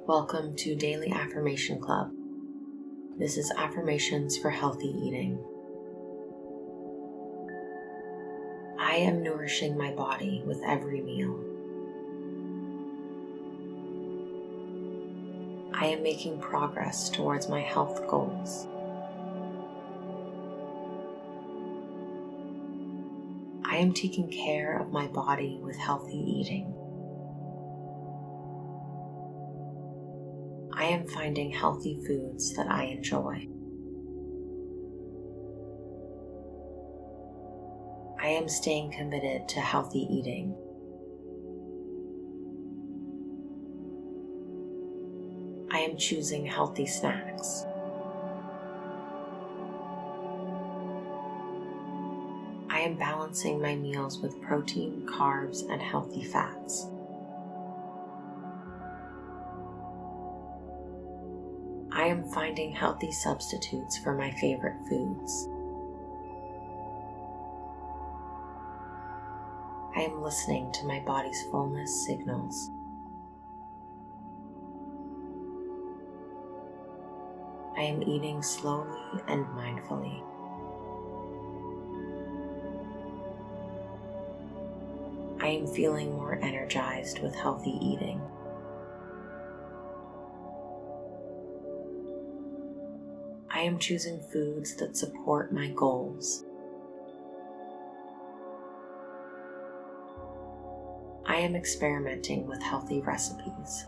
Welcome to Daily Affirmation Club. This is Affirmations for Healthy Eating. I am nourishing my body with every meal. I am making progress towards my health goals. I am taking care of my body with healthy eating. I am finding healthy foods that I enjoy. I am staying committed to healthy eating. I am choosing healthy snacks. I am balancing my meals with protein, carbs, and healthy fats. I am finding healthy substitutes for my favorite foods. I am listening to my body's fullness signals. I am eating slowly and mindfully. I am feeling more energized with healthy eating. I am choosing foods that support my goals. I am experimenting with healthy recipes.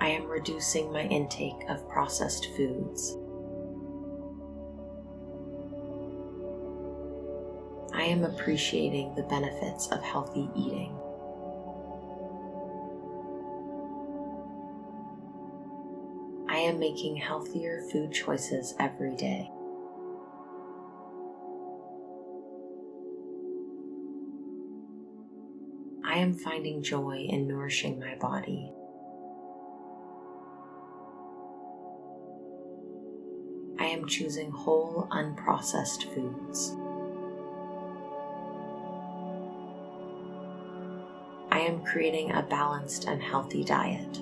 I am reducing my intake of processed foods. I am appreciating the benefits of healthy eating. I am making healthier food choices every day. I am finding joy in nourishing my body. I am choosing whole, unprocessed foods. I am creating a balanced and healthy diet.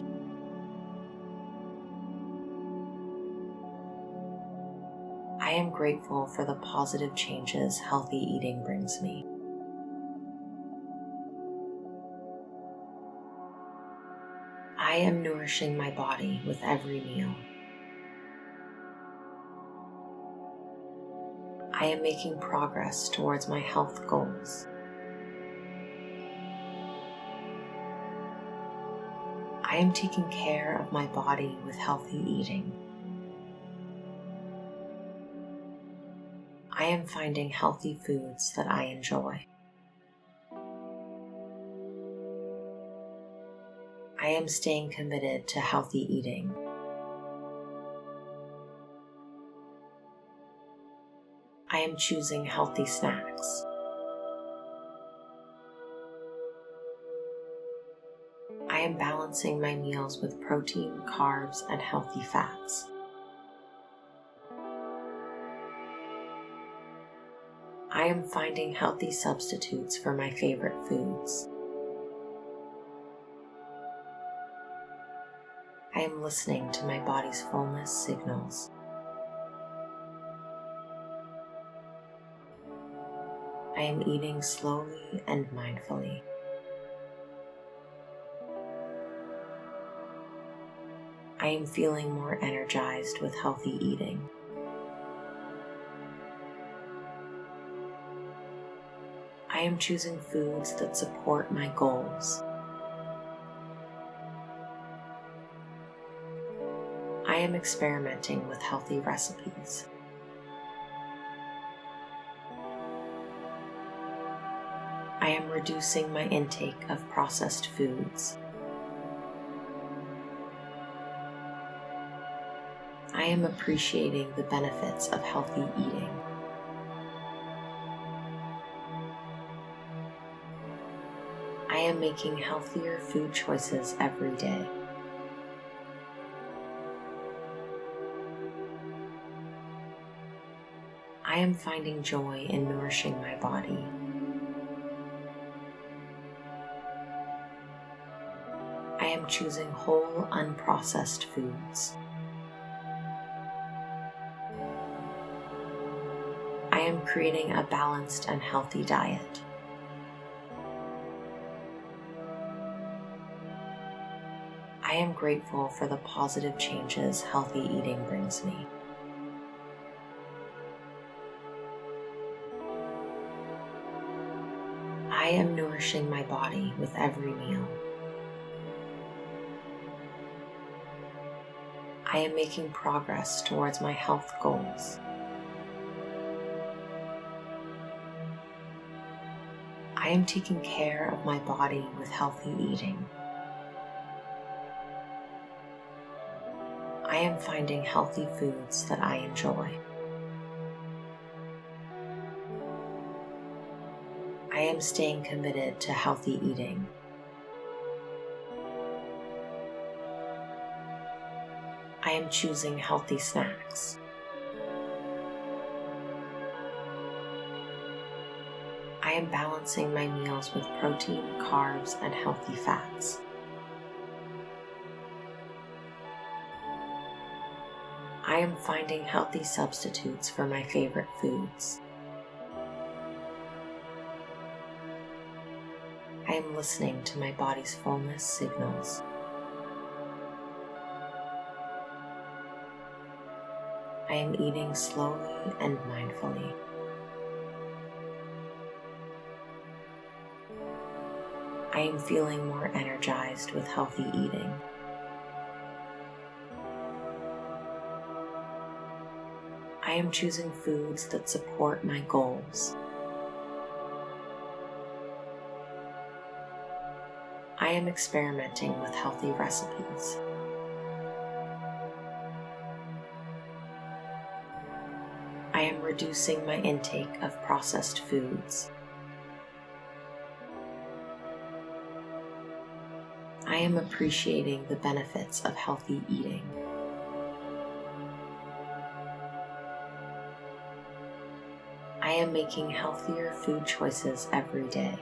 I am grateful for the positive changes healthy eating brings me. I am nourishing my body with every meal. I am making progress towards my health goals. I am taking care of my body with healthy eating. I am finding healthy foods that I enjoy. I am staying committed to healthy eating. I am choosing healthy snacks. I am balancing my meals with protein, carbs, and healthy fats. I am finding healthy substitutes for my favorite foods. I am listening to my body's fullness signals. I am eating slowly and mindfully. I am feeling more energized with healthy eating. I am choosing foods that support my goals. I am experimenting with healthy recipes. I am reducing my intake of processed foods. I am appreciating the benefits of healthy eating. I am making healthier food choices every day. I am finding joy in nourishing my body. I am choosing whole, unprocessed foods. I am creating a balanced and healthy diet. I am grateful for the positive changes healthy eating brings me. I am nourishing my body with every meal. I am making progress towards my health goals. I am taking care of my body with healthy eating. I am finding healthy foods that I enjoy. I am staying committed to healthy eating. I am choosing healthy snacks. I am balancing my meals with protein, carbs, and healthy fats. I am finding healthy substitutes for my favorite foods. I am listening to my body's fullness signals. I am eating slowly and mindfully. I am feeling more energized with healthy eating. I am choosing foods that support my goals. I am experimenting with healthy recipes. I am reducing my intake of processed foods. I am appreciating the benefits of healthy eating. I am making healthier food choices every day.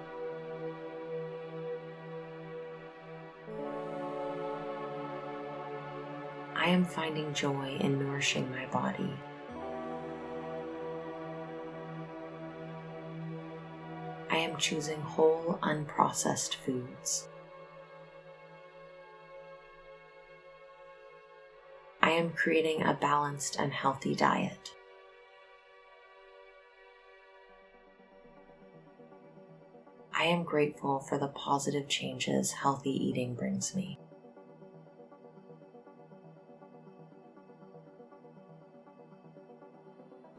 I am finding joy in nourishing my body. I am choosing whole, unprocessed foods. I am creating a balanced and healthy diet. I am grateful for the positive changes healthy eating brings me.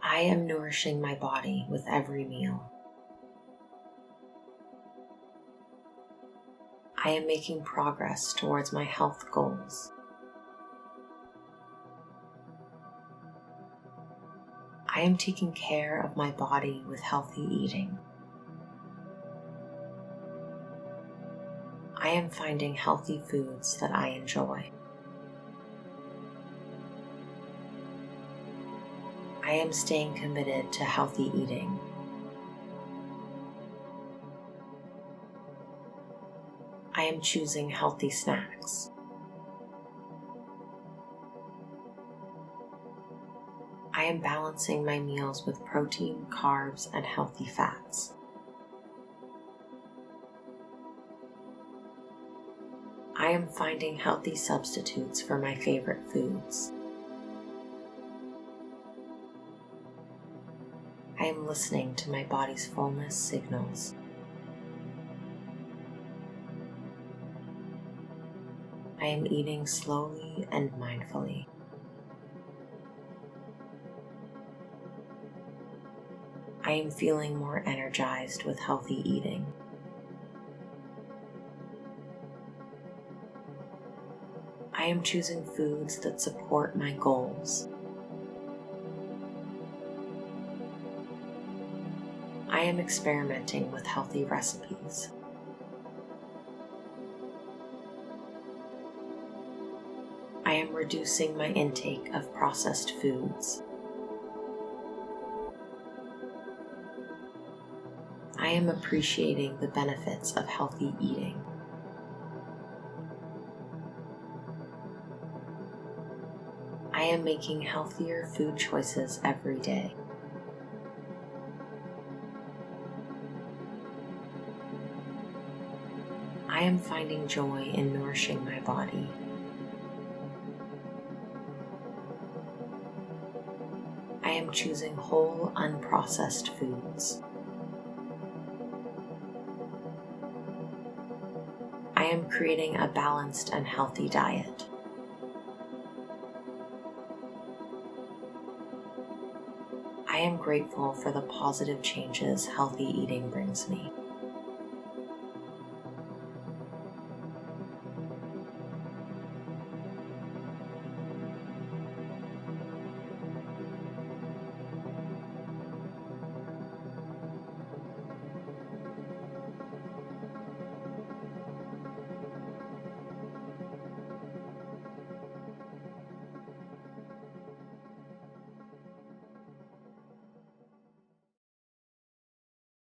I am nourishing my body with every meal. I am making progress towards my health goals. I am taking care of my body with healthy eating. I am finding healthy foods that I enjoy. I am staying committed to healthy eating. I am choosing healthy snacks. I am balancing my meals with protein, carbs, and healthy fats. I am finding healthy substitutes for my favorite foods. I am listening to my body's fullness signals. I am eating slowly and mindfully. I am feeling more energized with healthy eating. I am choosing foods that support my goals. I am experimenting with healthy recipes. I am reducing my intake of processed foods. I am appreciating the benefits of healthy eating. am making healthier food choices every day. I am finding joy in nourishing my body. I am choosing whole, unprocessed foods. I am creating a balanced and healthy diet. I am grateful for the positive changes healthy eating brings me.